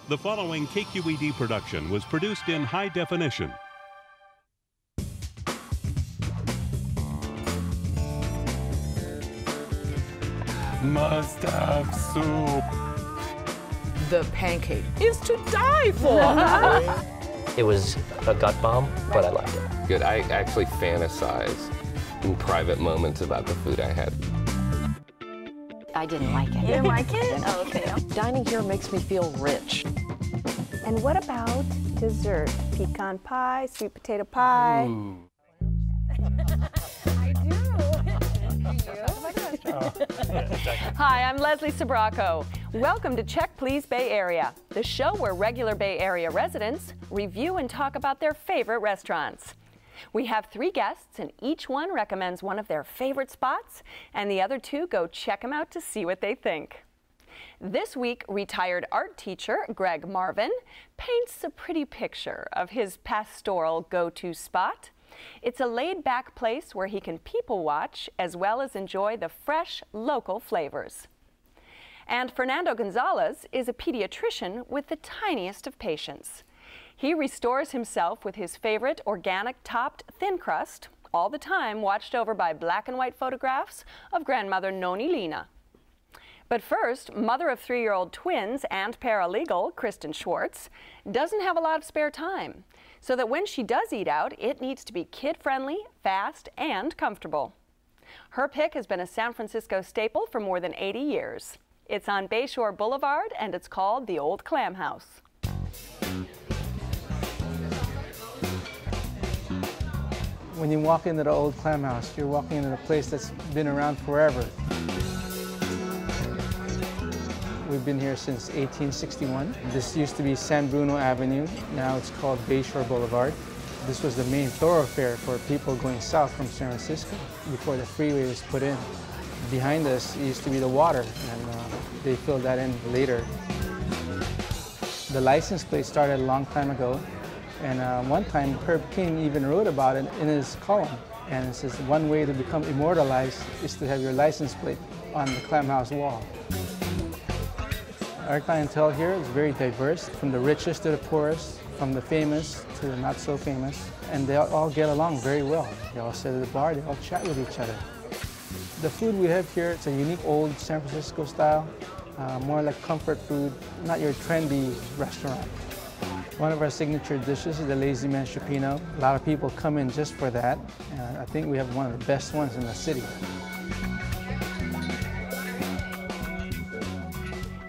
The following KQED production was produced in high definition. Must have soup. The pancake is to die for. It was a gut bomb, but I liked it. Good. I actually fantasize in private moments about the food I had. I didn't like it. You didn't like it? Oh, okay. Dining here makes me feel rich. And what about dessert? Pecan pie, sweet potato pie? Ooh. I do. Hi, I'm Leslie Sabraco. Welcome to Check Please Bay Area, the show where regular Bay Area residents review and talk about their favorite restaurants. We have 3 guests, and each one recommends one of their favorite spots, and the other 2 go check them out to see what they think. This week, retired art teacher Greg Marvin paints a pretty picture of his pastoral go-to spot. It's a laid-back place where he can people watch as well as enjoy the fresh, local flavors. And Fernando Gonzalez is a pediatrician with the tiniest of patience. He restores himself with his favorite organic-topped thin crust, all the time watched over by black and white photographs of grandmother Noni Lina. But first, mother of 3-year-old twins and paralegal Kristen Schwartz doesn't have a lot of spare time, so that when she does eat out, it needs to be kid-friendly, fast, and comfortable. Her pick has been a San Francisco staple for more than 80 years. It's on Bayshore Boulevard, and it's called the Old Clam House. When you walk into the Old Clam House, you're walking into a place that's been around forever. We've been here since 1861. This used to be San Bruno Avenue. Now it's called Bayshore Boulevard. This was the main thoroughfare for people going south from San Francisco before the freeway was put in. Behind us used to be the water, and they filled that in later. The license plate started a long time ago. And one time, Herb King even wrote about it in his column. And it says, one way to become immortalized is to have your license plate on the Clam House wall. Our clientele here is very diverse, from the richest to the poorest, from the famous to the not so famous. And they all get along very well. They all sit at the bar, they all chat with each other. The food we have here, it's a unique old San Francisco style, more like comfort food, not your trendy restaurant. One of our signature dishes is the Lazy Man Chipino. A lot of people come in just for that. I think we have one of the best ones in the city.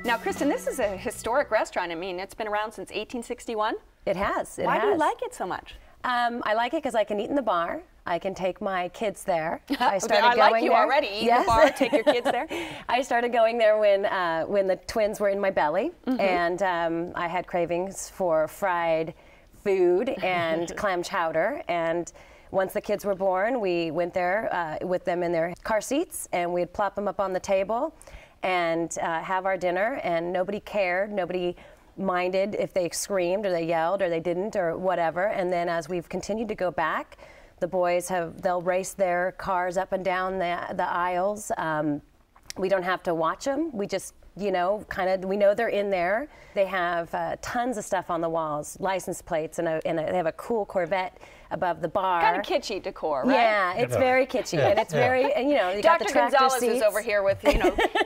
Now, Kristen, this is a historic restaurant. I mean, it's been around since 1861. It has. Why do you like it so much? I like it because I can eat in the bar. I can take my kids there. I like you already. Eat in the bar, take your kids there. I started going there when the twins were in my belly, and I had cravings for fried food and clam chowder. And once the kids were born, we went there with them in their car seats, and we'd plop them up on the table and have our dinner. And nobody cared. Nobody minded if they screamed or they yelled or they didn't or whatever. And then as we've continued to go back, the boys they'll race their cars up and down the aisles. We don't have to watch them. We just, we know they're in there. They have tons of stuff on the walls, license plates, and they have a cool Corvette above the bar. Kind of kitschy decor, right? Yeah, it's very kitschy, and it's very, and you got the tractor Gonzalez seats. is over here with,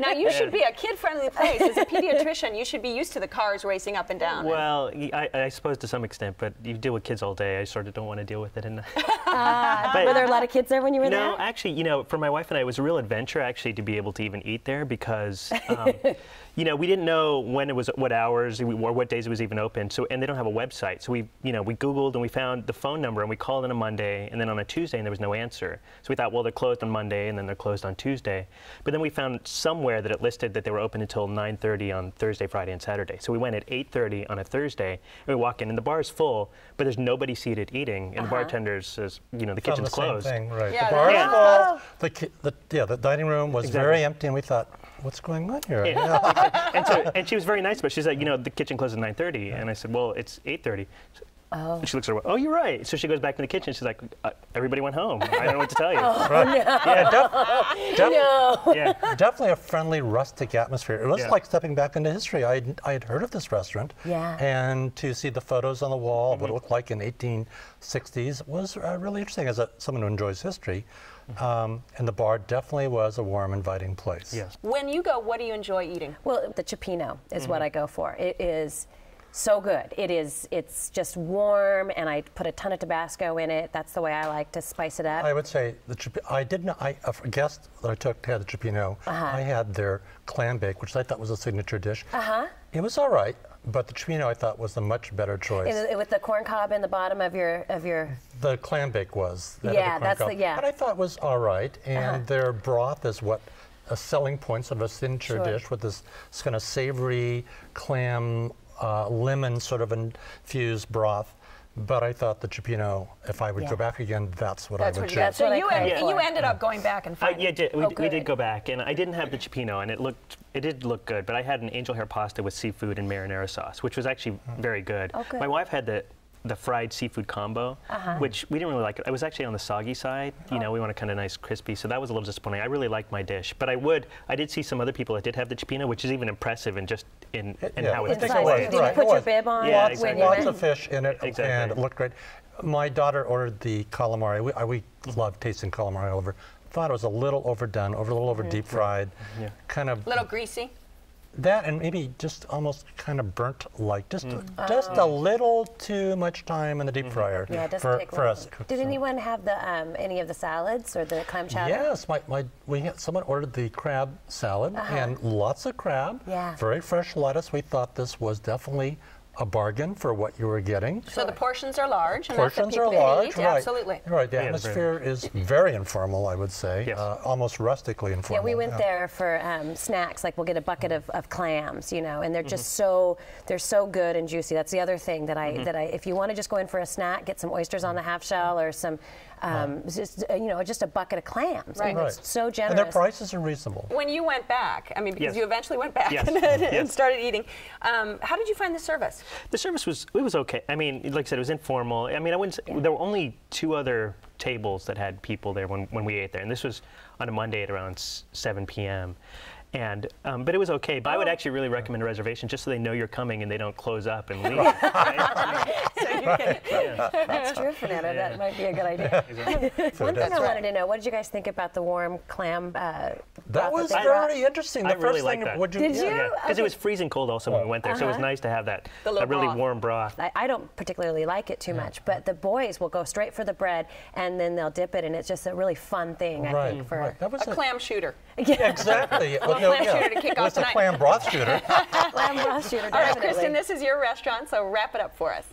now you should be a kid-friendly place. As a pediatrician, you should be used to the cars racing up and down. Well, I suppose to some extent, but you deal with kids all day. I sort of don't want to deal with it. Were there a lot of kids there when you were there? No, actually, for my wife and I, it was a real adventure actually to be able to even eat there because, we didn't know when it was, what hours, or what days it was even open. So, and they don't have a website. So we Googled and we found the phone number and we called on a Monday and then on a Tuesday and there was no answer. So we thought, well, they're closed on Monday and then they're closed on Tuesday. But then we found somewhere that it listed that they were open until 9:30 on Thursday, Friday, and Saturday. So we went at 8:30 on a Thursday and we walk in and the bar is full, but there's nobody seated eating and the bartender says, the kitchen's closed. Same thing, right. Yeah, the bar is full. The dining room was very empty and we thought, what's going on here? And she was very nice, but she's like, the kitchen closes at 9:30. And I said, well, it's 8:30. Oh. And she looks at her, oh, you're right. So she goes back in the kitchen. She's like, everybody went home. I don't know what to tell you. Right. No. Definitely a friendly, rustic atmosphere. It was like stepping back into history. I had heard of this restaurant. Yeah. And to see the photos on the wall of what it looked like in 1860s was really interesting as someone who enjoys history. And the bar definitely was a warm, inviting place. Yes. When you go, what do you enjoy eating? Well, the cioppino is what I go for. It is so good. It's just warm, and I put a ton of Tabasco in it. That's the way I like to spice it up. I would say a guest that I took had the cioppino. I had their clam bake, which I thought was a signature dish. It was all right, but the cioppino I thought was a much better choice. With the corn cob in the bottom of your. The clam bake was. Yeah, that's the But I thought it was all right, and their broth is what selling points of a signature dish with this kind of savory clam. Lemon sort of infused broth, but I thought the cioppino, if I would go back again, that's what I would choose. So you ended up going back and finding we did go back, and I didn't have the cioppino, and it did look good, but I had an angel hair pasta with seafood and marinara sauce, which was actually very good. My wife had the fried seafood combo, which we didn't really like. It was actually on the soggy side. You know, we want a kind of nice crispy, so that was a little disappointing. I really liked my dish, but I did see some other people that did have the cioppino, which is even impressive in just in how it's Did you put your bib on? Yeah, lots of fish in it, Exactly. and it looked great. My daughter ordered the calamari. We love tasting calamari all over. Thought it was a little overdone, a little over deep fried, kind of. A little greasy. That and maybe just almost kind of burnt, like just a little too much time in the deep fryer. Yeah, it doesn't take for us. Did anyone have the any of the salads or the clam chowder? Yes, someone ordered the crab salad and lots of crab. Yeah. Very fresh lettuce. We thought this was definitely a bargain for what you were getting. So the portions are large. And Portions are large, right? Absolutely. Right. The atmosphere is very informal, I would say. Yes. Almost rustically informal. Yeah, we went there for snacks. Like we'll get a bucket of clams, you know, and they're just so good and juicy. That's the other thing that I if you want to just go in for a snack, get some oysters on the half shell or some just a bucket of clams. Right. I mean, it's so generous. And their prices are reasonable. When you went back, I mean, because you eventually went back Yes. and started eating, how did you find the service? The service was okay. I mean, like I said, it was informal. I mean, I wouldn't say, there were only 2 other tables that had people there when we ate there, and this was on a Monday at around 7 p.m. And but it was okay. But I would actually really recommend a reservation just so they know you're coming and they don't close up and leave. That's true, Fernando. That might be a good idea. One thing I wanted to know: what did you guys think about the warm clam? That was very interesting. I really liked that. Did you? Because it was freezing cold also when we went there, so it was nice to have that really warm broth. I don't particularly like it too much, but the boys will go straight for the bread and then they'll dip it, and it's just a really fun thing. I think for that was a clam shooter. Yeah, exactly. Clam shooter to kick off it's a tonight. clam broth shooter. Clam broth shooter. All right, Definitely. Kristen, this is your restaurant, so wrap it up for us.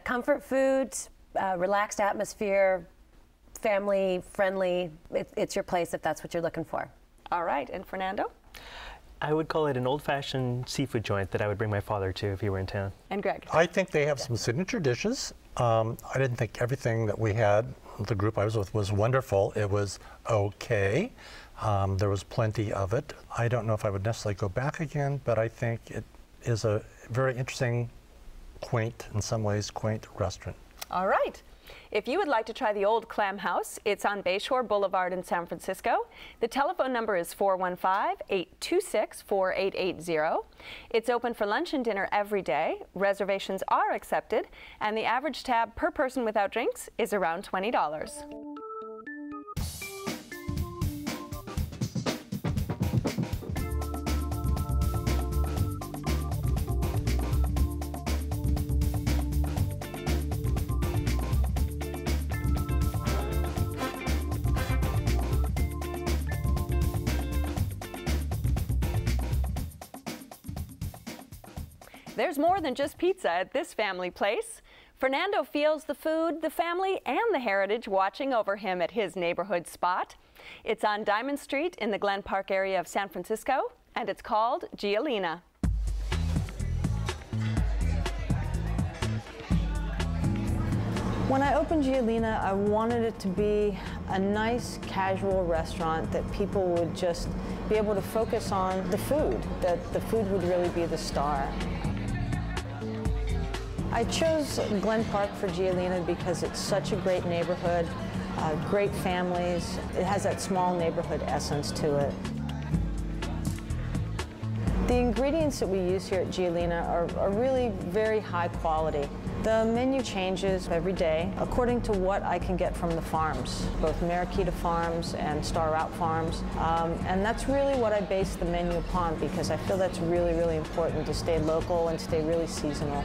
Comfort foods, relaxed atmosphere, family friendly. It's your place if that's what you're looking for. All right, and Fernando? I would call it an old-fashioned seafood joint that I would bring my father to if he were in town. And Greg? I think they have some signature dishes. I didn't think everything that we had, the group I was with, was wonderful. It was okay. There was plenty of it. I don't know if I would necessarily go back again, but I think it is a very interesting, quaint, in some ways, quaint restaurant. All right. If you would like to try the Old Clam House, it's on Bayshore Boulevard in San Francisco. The telephone number is 415-826-4880. It's open for lunch and dinner every day. Reservations are accepted, and the average tab per person without drinks is around $20. There's more than just pizza at this family place. Fernando feels the food, the family, and the heritage watching over him at his neighborhood spot. It's on Diamond Street in the Glen Park area of San Francisco, and it's called Gialina. When I opened Gialina, I wanted it to be a nice, casual restaurant that people would just be able to focus on the food, that the food would really be the star. I chose Glen Park for Gialina because it's such a great neighborhood, great families. It has that small neighborhood essence to it. The ingredients that we use here at Gialina are really very high quality. The menu changes every day according to what I can get from the farms, both Mariquita Farms and Star Route Farms. And that's really what I base the menu upon because I feel that's really, really important to stay local and stay really seasonal.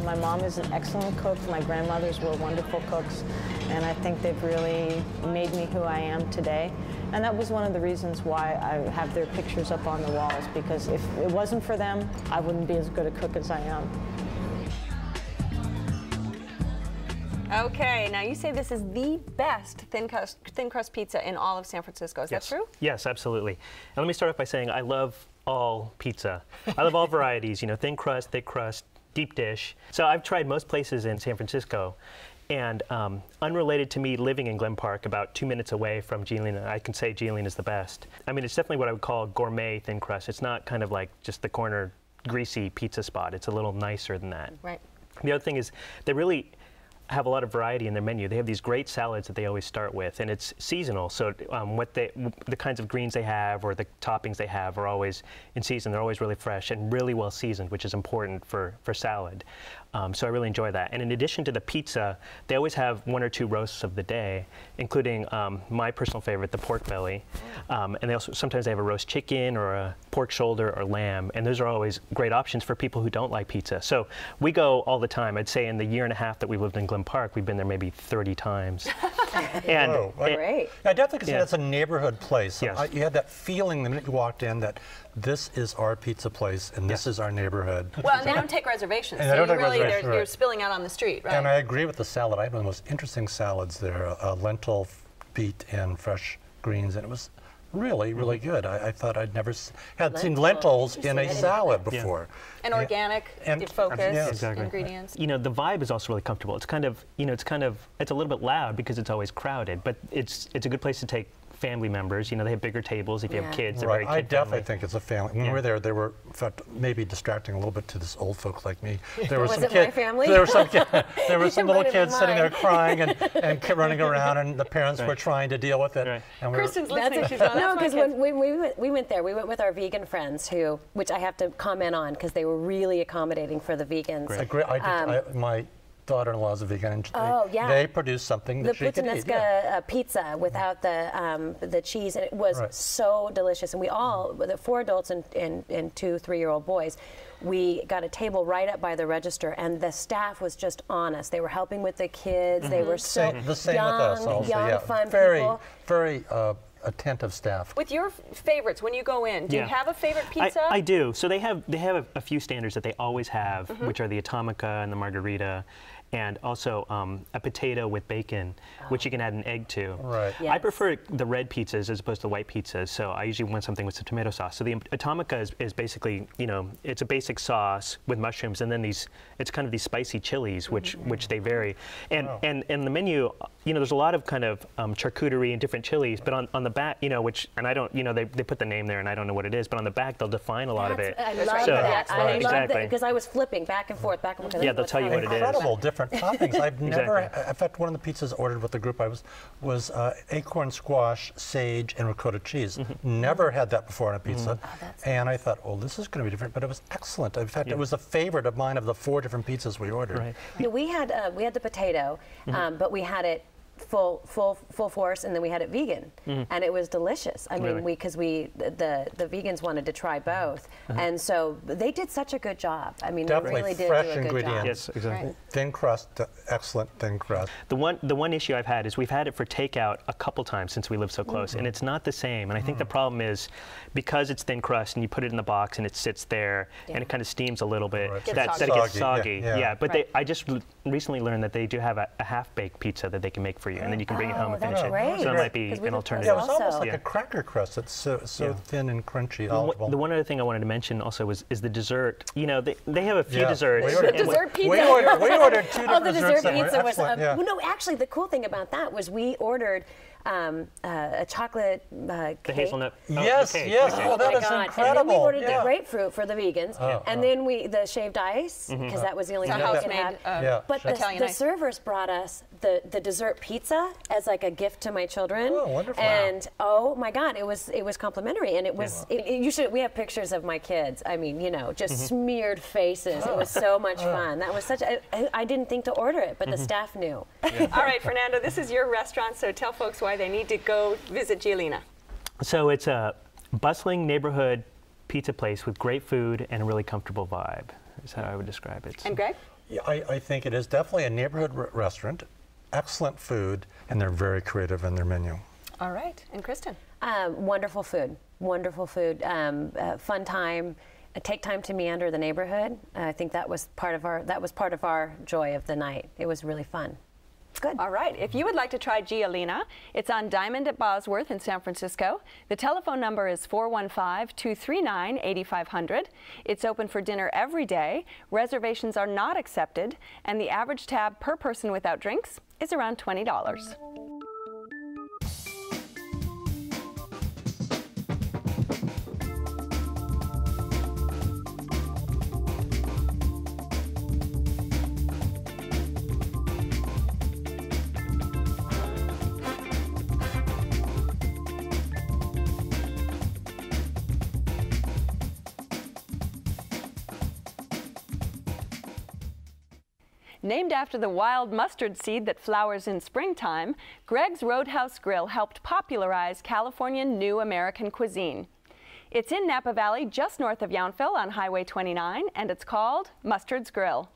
My mom is an excellent cook. My grandmothers were wonderful cooks, and I think they've really made me who I am today. And that was one of the reasons why I have their pictures up on the walls, because if it wasn't for them, I wouldn't be as good a cook as I am. Okay, now you say this is the best thin crust pizza in all of San Francisco. Is that true? Yes, absolutely. And let me start off by saying I love all pizza. I love all varieties, you know, thin crust, thick crust, deep dish. So I've tried most places in San Francisco, and unrelated to me living in Glen Park, about 2 minutes away from Gialina, I can say Gialina is the best. I mean, it's definitely what I would call gourmet thin crust. It's not kind of like just the corner greasy pizza spot. It's a little nicer than that. Right. The other thing is they really have a lot of variety in their menu. They have these great salads that they always start with, and it's seasonal. So the kinds of greens they have or the toppings they have are always in season. They're always really fresh and really well seasoned, which is important for salad. So I really enjoy that. And in addition to the pizza, they always have 1 or 2 roasts of the day, including my personal favorite, the pork belly. And they also sometimes they have a roast chicken or a pork shoulder or lamb, and those are always great options for people who don't like pizza. So we go all the time. I'd say in the year and a half that we lived in Glen Park, we've been there maybe 30 times. And great. I definitely say that's a neighborhood place. Yes. You had that feeling the minute you walked in that this is our pizza place and this is our neighborhood. Well, and they don't take reservations, And so they don't you take really, reservations, you're right. spilling out on the street, right? And I agree with the salad. I had one of the most interesting salads there, lentil beet and fresh greens, and it was really, really good. I thought I'd never seen lentils in a salad before. And organic, focused ingredients. You know, the vibe is also really comfortable. It's kind of, you know, it's a little bit loud because it's always crowded, but it's a good place to take family members. You know, they have bigger tables if you have kids. Right. I definitely think it's a family. When we were there, they were, in fact, maybe distracting a little bit to this old folk like me. There were some kids. My family? There were some there were some little kids sitting there crying and running around, and the parents were trying to deal with it. Right. And Kristen's listening. She's on. No, because when we went there, we went with our vegan friends, which I have to comment on because they were really accommodating for the vegans. My daughter-in-law is a vegan, and they produced something that she could eat. The puttanesca pizza without the cheese, and it was so delicious. And we all, the 4 adults and 2 3-year-old boys, we got a table right up by the register, and the staff was just on us. They were helping with the kids. They were so the same with us also. Young, fun very, people. very attentive staff. With your favorites, when you go in, do you have a favorite pizza? I do. So they have a few standards that they always have, which are the Atomica and the Margarita, and also a potato with bacon, which you can add an egg to. Right. Yes. I prefer the red pizzas as opposed to white pizzas, so I usually want something with some tomato sauce. So the Atomica is basically, you know, it's a basic sauce with mushrooms, and then it's kind of these spicy chilies, which they vary. And the menu, you know, there's a lot of kind of charcuterie and different chilies, but on the back, you know, and I don't, you know, they put the name there, and I don't know what it is, but on the back they'll define a lot of it. I love that. I love exactly. that because I was flipping back and forth. Yeah, they'll tell you what it is. Incredible different toppings. I've never, in fact, one of the pizzas ordered with the group I was acorn squash, sage, and ricotta cheese. Never had that before on a pizza. And I thought, oh, this is going to be different, but it was excellent. In fact, it was a favorite of mine of the 4 different pizzas we ordered. Right. Yeah, we had the potato, but we had it full force, and then we had it vegan, and it was delicious. I mean, because the vegans wanted to try both, and so they did such a good job. I mean, definitely they really did fresh do a good ingredients. job. Yes, exactly. Right. Thin crust, excellent thin crust. The one issue I've had is we've had it for takeout a couple times since we live so close, and it's not the same. And I think the problem is because it's thin crust and you put it in the box and it sits there and it kind of steams a little bit, that it gets soggy. But I just recently learned that they do have a half-baked pizza that they can make for you, and then you can bring it home and finish it. Great. So that might be an alternative. Yeah, it was almost like a cracker crust. It's so thin and crunchy. The one other thing I wanted to mention also is the dessert. You know, they have a few desserts. Dessert pizza. We ordered 2 different the dessert desserts. pizza was. Excellent, Well, no, actually, the cool thing about that was we ordered a chocolate The cake. hazelnut. Yes, the cake. yes. Okay. Oh, that my is God. incredible. And then we ordered Yeah. the grapefruit for the vegans, and then the shaved ice, because that was the only It's a thing we could house-made, have. Yeah. But Italian the ice. servers brought us the dessert pizza as like a gift to my children. Oh, wonderful. And oh my God, it was complimentary, and it was. You should. We have pictures of my kids. I mean, you know, just smeared faces. It was so much fun. That was such. I didn't think to order it, but the staff knew. All right, Fernando, this is your restaurant, so tell folks why they need to go visit Gialina. So it's a bustling neighborhood pizza place with great food and a really comfortable vibe, is how I would describe it. And Greg? Yeah, I think it is definitely a neighborhood restaurant, excellent food, and they're very creative in their menu. All right, and Kristen? Wonderful food. Wonderful food. Fun time. Take time to meander the neighborhood. I think that was part of our joy of the night. It was really fun. Good. All right. If you would like to try Gialina, it's on Diamond at Bosworth in San Francisco. The telephone number is 415-239-8500. It's open for dinner every day. Reservations are not accepted, and the average tab per person without drinks is around $20. Named after the wild mustard seed that flowers in springtime, Greg's Roadhouse Grill helped popularize Californian New American cuisine. It's in Napa Valley, just north of Yountville on Highway 29, and it's called Mustard's Grill.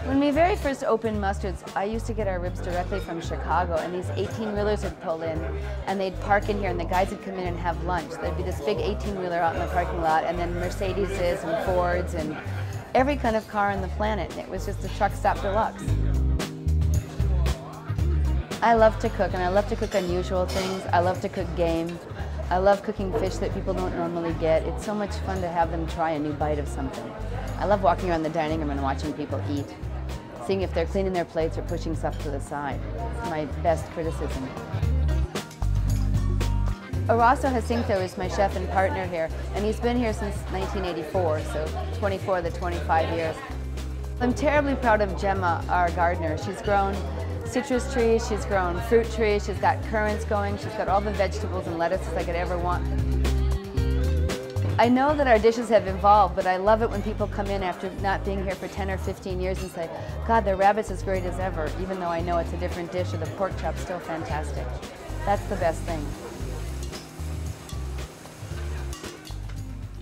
When we very first opened Mustard's, I used to get our ribs directly from Chicago, and these 18-wheelers would pull in, and they'd park in here, and the guys would come in and have lunch. There'd be this big 18-wheeler out in the parking lot, and then Mercedeses and Fords and every kind of car on the planet. It was just a truck stop deluxe. I love to cook, and I love to cook unusual things. I love to cook game. I love cooking fish that people don't normally get. It's so much fun to have them try a new bite of something. I love walking around the dining room and watching people eat, seeing if they're cleaning their plates or pushing stuff to the side. It's my best criticism. Horacio Jacinto is my chef and partner here, and he's been here since 1984, so 24 of the 25 years. I'm terribly proud of Gemma, our gardener. She's grown citrus trees, she's grown fruit trees, she's got currants going, she's got all the vegetables and lettuces I could ever want. I know that our dishes have evolved, but I love it when people come in after not being here for 10 or 15 years and say, God, their rabbit's as great as ever, even though I know it's a different dish, or the pork chop's still fantastic. That's the best thing.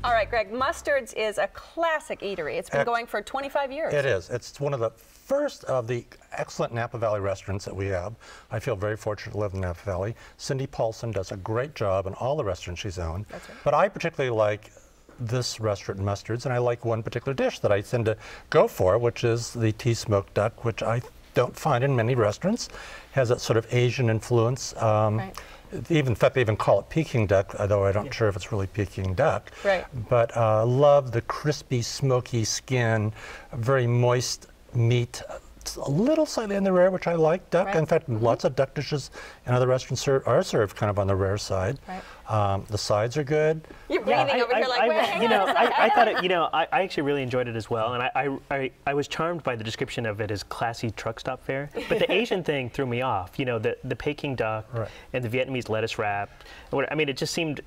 All right, Greg, Mustard's is a classic eatery. It's been going for 25 years. It is. It's one of the first of the excellent Napa Valley restaurants that we have. I feel very fortunate to live in Napa Valley. Cindy Paulson does a great job in all the restaurants she's owned. That's right. But I particularly like this restaurant, Mustard's, and I like one particular dish that I tend to go for, which is the tea smoked duck, which I don't find in many restaurants. Has that sort of Asian influence. Right. In fact, they even call it Peking duck, although I'm not sure if it's really Peking duck. Right. But love the crispy, smoky skin, very moist meat, a little slightly on the rare, which I like. Duck, Right. in fact, lots of duck dishes in other restaurants are served kind of on the rare side. Right. The sides are good. You're breathing over here like, wait, hang on a second. I thought it, I actually really enjoyed it as well, and I was charmed by the description of it as classy truck stop fare. But the Asian thing threw me off. The Peking duck and the Vietnamese lettuce wrap. I mean, it just seemed.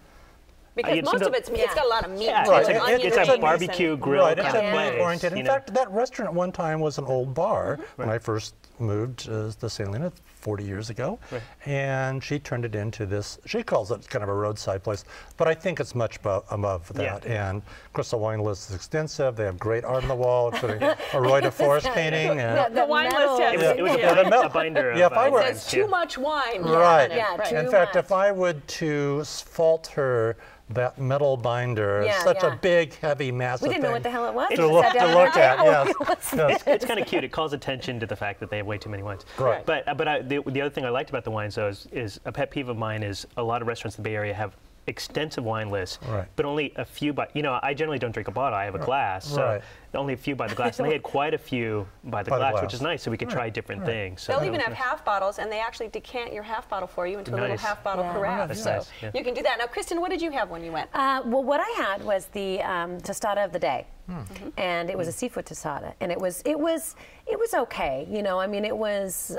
Because most of it's got a lot of meat. Yeah, too, it's, like it's a barbecue grill Right, it's kind of a place. meat-oriented. In fact, that restaurant at one time was an old bar when I first moved to Gialina 40 years ago. Right. And she turned it into this, she calls it kind of a roadside place, but I think it's much above that. Yeah. And of course, the wine list is extensive. They have great art on the wall, including a Roy de Forest painting. And the wine list has it was a binder of if I were, it says too much wine. Right. Yeah, In fact, if I would to fault her, that metal binder, such a big, heavy, massive We didn't know thing what the hell it was. to look at, yes. Yes. It's kind of cute. It calls attention to the fact that they have way too many wines. Right. But the other thing I liked about the wines, though, is a pet peeve of mine is a lot of restaurants in the Bay Area have extensive wine list, Right. but only a few by, I generally don't drink a bottle, I have a glass, so Right. only a few by the glass. And they had quite a few by the glass, which is nice, so we could try different things. So They'll even have half bottles, and they actually decant your half bottle for you into a little Nice. half bottle carafe. That's So nice, yeah. you can do that. Now, Kristen, what did you have when you went? Well, what I had was the tostada of the day, and it was a seafood tostada, and it was okay. I mean, it was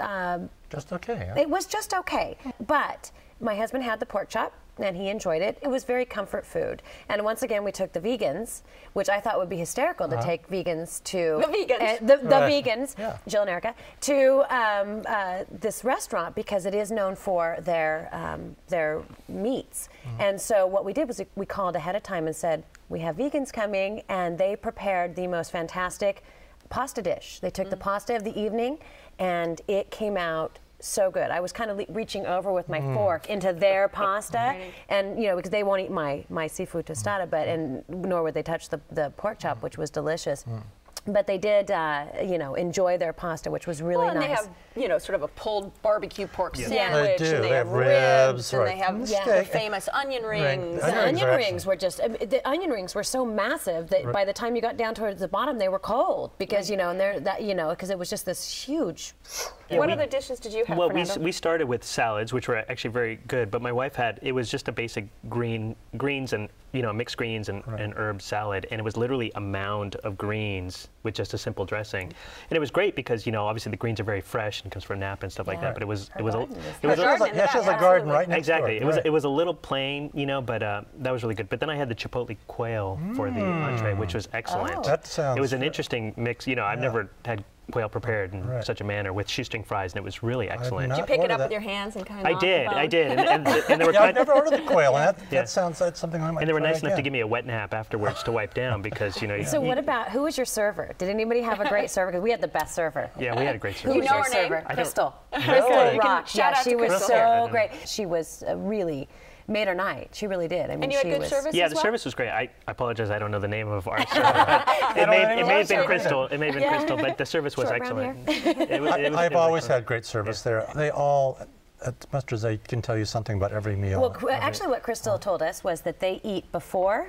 Just okay. Huh? it was just okay. But my husband had the pork chop, and he enjoyed it. It was very comfort food. And once again, we took the vegans, which I thought would be hysterical to take vegans to The vegans. the Right. vegans, Yeah. Jill and Erica, to this restaurant because it is known for their meats. And so what we did was we called ahead of time and said, we have vegans coming, and they prepared the most fantastic pasta dish. They took the pasta of the evening, and it came out so good. I was kind of reaching over with my fork into their pasta, and because they won't eat my seafood tostada, but nor would they touch the pork chop, which was delicious. But they did, enjoy their pasta, which was really and nice. they have, sort of a pulled barbecue pork They sandwich, do. and They they have have ribs, and right. they have And the steak. famous onion rings. The onion are rings were just, the onion rings were so massive that by the time you got down towards the bottom, they were cold because, because it was just this huge. What other dishes did you have, Well, Fernando? we started with salads, which were actually very good, but my wife it was just a basic greens and, mixed greens and herb salad, and it was literally a mound of greens with just a simple dressing. And it was great because, obviously the greens are very fresh and comes from Napa and stuff like that, but it was She has a garden right next door. exactly. It was a little plain, but that was really good. But then I had the chipotle quail for the entree, which was excellent. That sounds It was an good. interesting mix. I've never had quail prepared in such a manner with shoestring fries, and it was really excellent. not Did you pick it ordered up that. with your hands and kind of I knock did, the bone? I did, and there were Yeah, I've never ordered the quail, and that sounds like something I might and they were try nice enough to again. give me a wet nap afterwards to wipe down because So what about, who was your server? Did anybody have a great server? Because we had the best server. Yeah, we had a great Who service. was know your her name? server? I don't- Crystal. Really? Crystal You can rocked. shout out she to was Crystal. so great. She was really made her night. She really did. I mean, And you had she good was. service Yeah, as the well? service was great. I apologize, I don't know the name of our server. But it may have been Crystal. It may have been Crystal, but the service was Short brown excellent. I've always had great service there. They all, at Mustard's, they can tell you something about every meal. Well, actually, what Crystal told us was that they eat before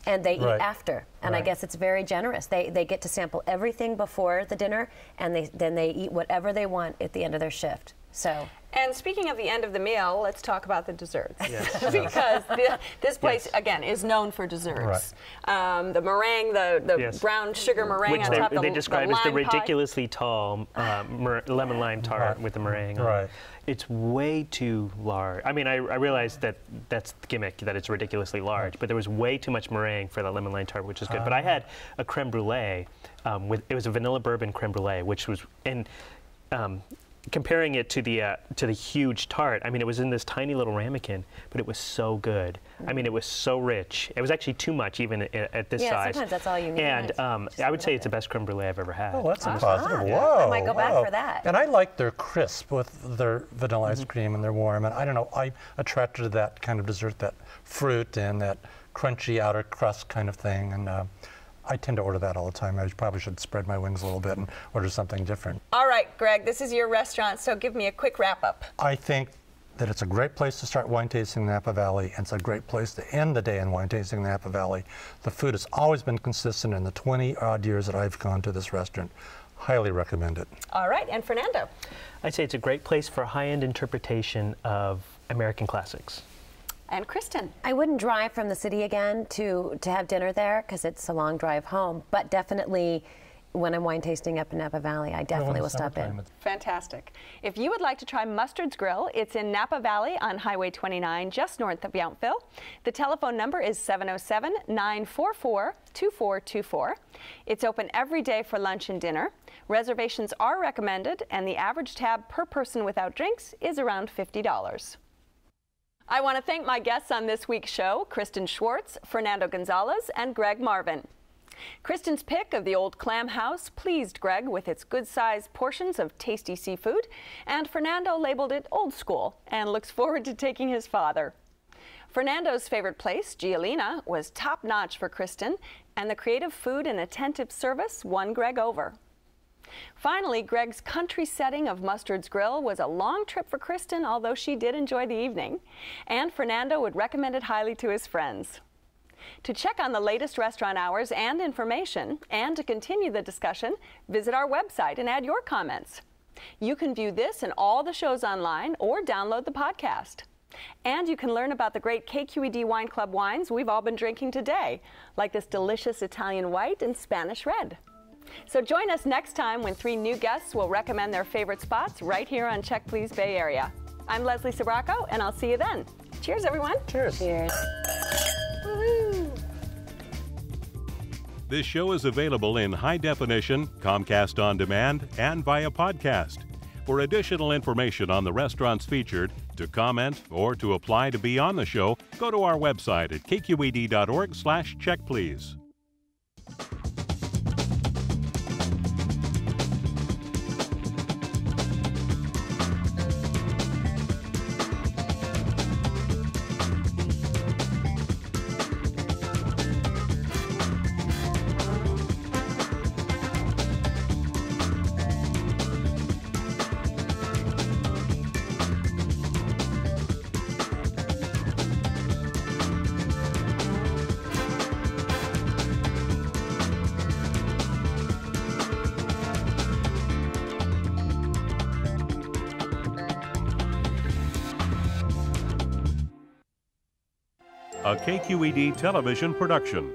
and they eat after. And I Right. guess it's very generous. They get to sample everything before the dinner, and then they eat whatever they want at the end of their shift. So. And speaking of the end of the meal, let's talk about the desserts. Yes. Because this place, again, is known for desserts. The meringue, the Yes. brown sugar meringue Which on top of they describe as the lime pie. ridiculously tall lemon lime tart with the meringue on it. Right. It's way too large. I mean, I realized that that's the gimmick, that it's ridiculously large, but there was way too much meringue for the lemon lime tart, which is good. But I had a creme brulee, it was a vanilla bourbon creme brulee, which was, comparing it to the huge tart, I mean, it was in this tiny little ramekin, but it was so good. I mean, it was so rich. It was actually too much even at this size. Yeah, sometimes that's all you need. And I would say it's the best creme brulee I've ever had. Oh, that's a positive. Whoa. I might go back for that. And I like their crisp with their vanilla ice cream, and they're warm. And I don't know, I'm attracted to that kind of dessert, that fruit and that crunchy outer crust kind of thing. And I tend to order that all the time. I probably should spread my wings a little bit and order something different. All right, Greg, this is your restaurant, so give me a quick wrap-up. I think that it's a great place to start wine tasting in the Napa Valley, and it's a great place to end the day in wine tasting in the Napa Valley. The food has always been consistent in the 20-odd years that I've gone to this restaurant. Highly recommend it. All right, and Fernando? I'd say it's a great place for high-end interpretation of American classics. And Kristen? I wouldn't drive from the city again to have dinner there because it's a long drive home, but definitely when I'm wine tasting up in Napa Valley, I definitely will stop in. Fantastic. If you would like to try Mustard's Grill, it's in Napa Valley on Highway 29, just north of Yountville. The telephone number is 707-944-2424. It's open every day for lunch and dinner. Reservations are recommended, and the average tab per person without drinks is around $50. I want to thank my guests on this week's show, Kristen Schwartz, Fernando Gonzalez, and Greg Marvin. Kristen's pick of the Old Clam House pleased Greg with its good-sized portions of tasty seafood, and Fernando labeled it old school and looks forward to taking his father. Fernando's favorite place, Gialina, was top-notch for Kristen, and the creative food and attentive service won Greg over. Finally, Greg's country setting of Mustard's Grill was a long trip for Kristen, although she did enjoy the evening. And Fernando would recommend it highly to his friends. To check on the latest restaurant hours and information, and to continue the discussion, visit our website and add your comments. You can view this and all the shows online or download the podcast. And you can learn about the great KQED Wine Club wines we've all been drinking today, like this delicious Italian white and Spanish red. So join us next time when 3 new guests will recommend their favorite spots right here on Check Please Bay Area. I'm Leslie Sbrocco, and I'll see you then. Cheers, everyone. Cheers. Cheers. Woo-hoo. This show is available in high definition, Comcast On Demand, and via podcast. For additional information on the restaurants featured, to comment, or to apply to be on the show, go to our website at kqed.org/checkplease. A KQED television production.